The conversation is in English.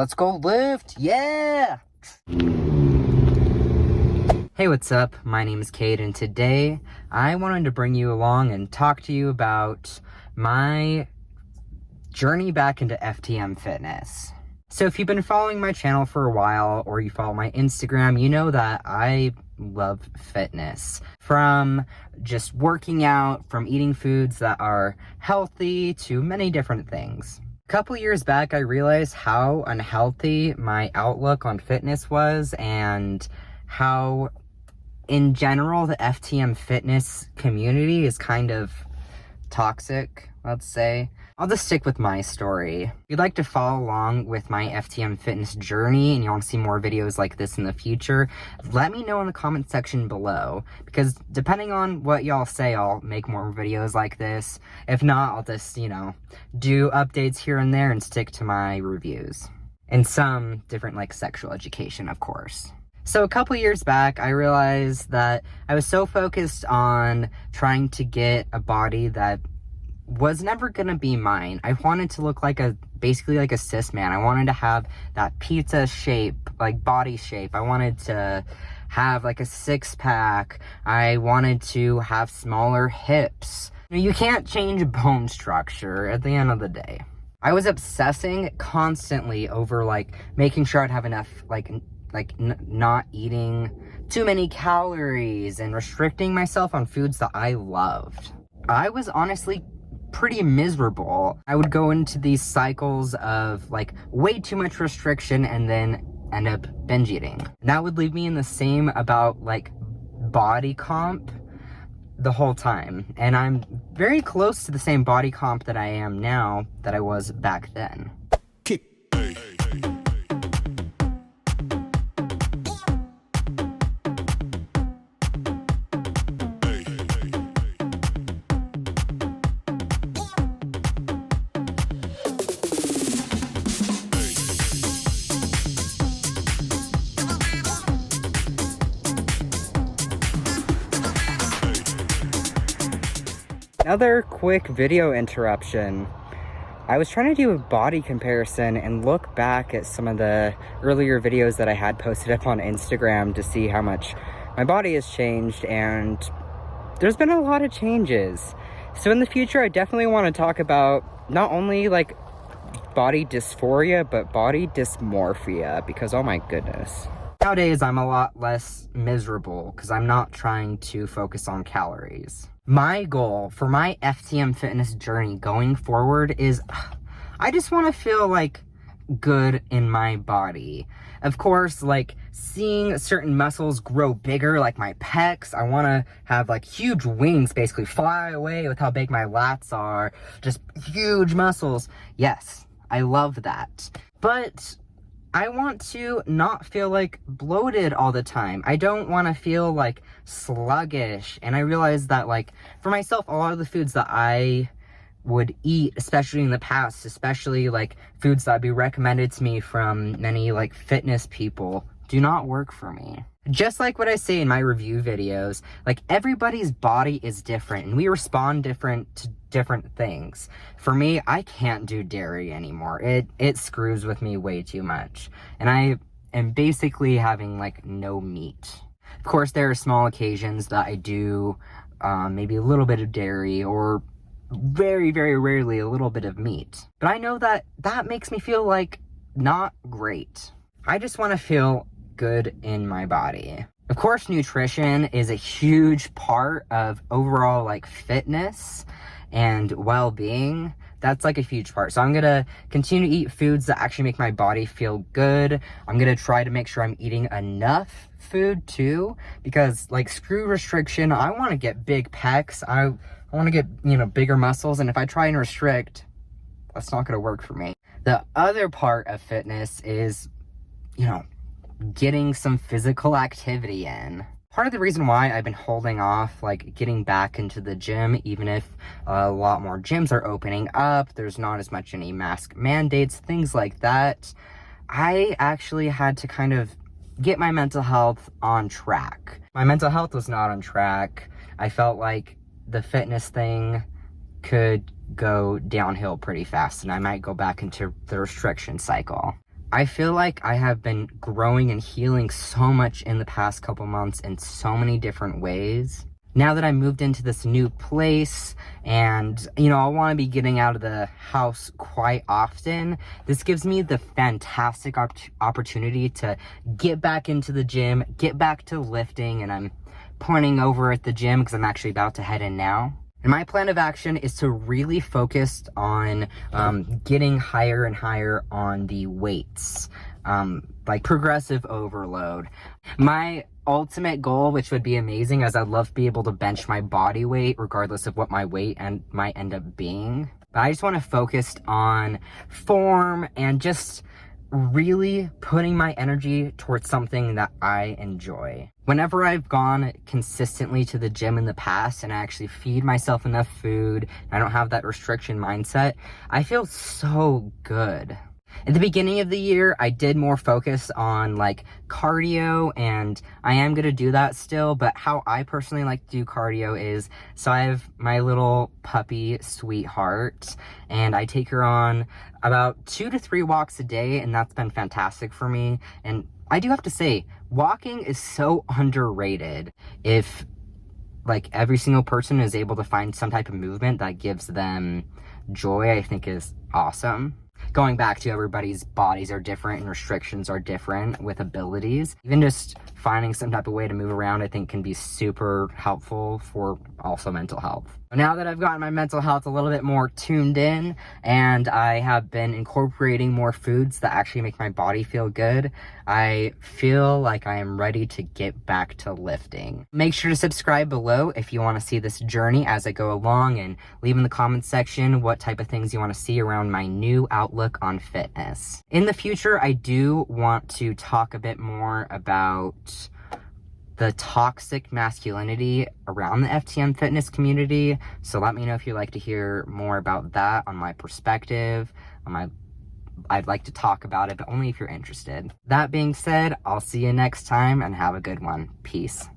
Let's go lift, yeah! Hey, what's up? My name is Cade, and today I wanted to bring you along and talk to you about my journey back into FTM Fitness. So if you've been following my channel for a while, or you follow my Instagram, you know that I love fitness. From just working out, from eating foods that are healthy, to many different things. A couple years back, I realized how unhealthy my outlook on fitness was, and how, in general, the FTM fitness community is kind of toxic, let's say. I'll just stick with my story. If you'd like to follow along with my FTM fitness journey and you want to see more videos like this in the future, let me know in the comment section below, because depending on what y'all say, I'll make more videos like this. If not, I'll just, do updates here and there and stick to my reviews. And some different, like, sexual education, of course. So a couple years back, I realized that I was so focused on trying to get a body that was never gonna be mine. I wanted to look like basically like a cis man. I wanted to have that pizza shape, like body shape. I wanted to have like a six-pack. I wanted to have smaller hips. You can't change bone structure at the end of the day. I was obsessing constantly over like making sure I'd have enough, not eating too many calories and restricting myself on foods that I loved. I was honestly pretty miserable. I would go into these cycles of like way too much restriction and then end up binge eating. And that would leave me in the same about like body comp the whole time. And I'm very close to the same body comp that I am now that I was back then. Another quick video interruption. I was trying to do a body comparison and look back at some of the earlier videos that I had posted up on Instagram to see how much my body has changed, and there's been a lot of changes. So in the future, I definitely want to talk about not only like body dysphoria, but body dysmorphia, because oh my goodness. Nowadays, I'm a lot less miserable because I'm not trying to focus on calories. My goal for my FTM fitness journey going forward is I just want to feel like good in my body. Of course, like seeing certain muscles grow bigger, like my pecs. I want to have like huge wings, basically fly away with how big my lats are. Just huge muscles. Yes, I love that. But I want to not feel like bloated all the time. I don't want to feel like sluggish. And I realize that like for myself, a lot of the foods that I would eat, especially in the past, especially like foods that would be recommended to me from many like fitness people, do not work for me. Just like what I say in my review videos, like everybody's body is different and we respond different to different things. For me, I can't do dairy anymore. It screws with me way too much. And I am basically having like no meat. Of course, there are small occasions that I do maybe a little bit of dairy, or very, very rarely a little bit of meat. But I know that that makes me feel like not great. I just want to feel good in my body. Of course, nutrition is a huge part of overall like fitness and well-being. That's like a huge part. So I'm gonna continue to eat foods that actually make my body feel good. I'm gonna try to make sure I'm eating enough food too, because like screw restriction, I want to get big pecs. I want to get, bigger muscles, and if I try and restrict, that's not gonna work for me. The other part of fitness is, getting some physical activity in. Part of the reason why I've been holding off, like, getting back into the gym, even if a lot more gyms are opening up, there's not as much any mask mandates, things like that, I actually had to kind of get my mental health on track. My mental health was not on track. I felt like the fitness thing could go downhill pretty fast, and I might go back into the restriction cycle. I feel like I have been growing and healing so much in the past couple months in so many different ways. Now that I moved into this new place and, I want to be getting out of the house quite often, this gives me the fantastic opportunity to get back into the gym, get back to lifting, and I'm pointing over at the gym because I'm actually about to head in now. And my plan of action is to really focus on getting higher and higher on the weights, like progressive overload. My ultimate goal, which would be amazing, as I'd love to be able to bench my body weight regardless of what my weight might end up being. But I just want to focus on form and just really putting my energy towards something that I enjoy. Whenever I've gone consistently to the gym in the past and I actually feed myself enough food, I don't have that restriction mindset, I feel so good. At the beginning of the year, I did more focus on like cardio, and I am going to do that still, but how I personally like to do cardio is, so I have my little puppy sweetheart, and I take her on about 2 to 3 walks a day, and that's been fantastic for me. And I do have to say, walking is so underrated. If like every single person is able to find some type of movement that gives them joy, I think is awesome. Going back to everybody's bodies are different and restrictions are different with abilities. Even just finding some type of way to move around, I think, can be super helpful for also mental health. Now that I've gotten my mental health a little bit more tuned in and I have been incorporating more foods that actually make my body feel good, I feel like I am ready to get back to lifting. Make sure to subscribe below if you want to see this journey as I go along, and leave in the comments section what type of things you want to see around my new outlook on fitness. In the future, I do want to talk a bit more about the toxic masculinity around the FTM fitness community. So let me know if you'd like to hear more about that on my perspective. I'd like to talk about it, but only if you're interested. That being said, I'll see you next time and have a good one. Peace.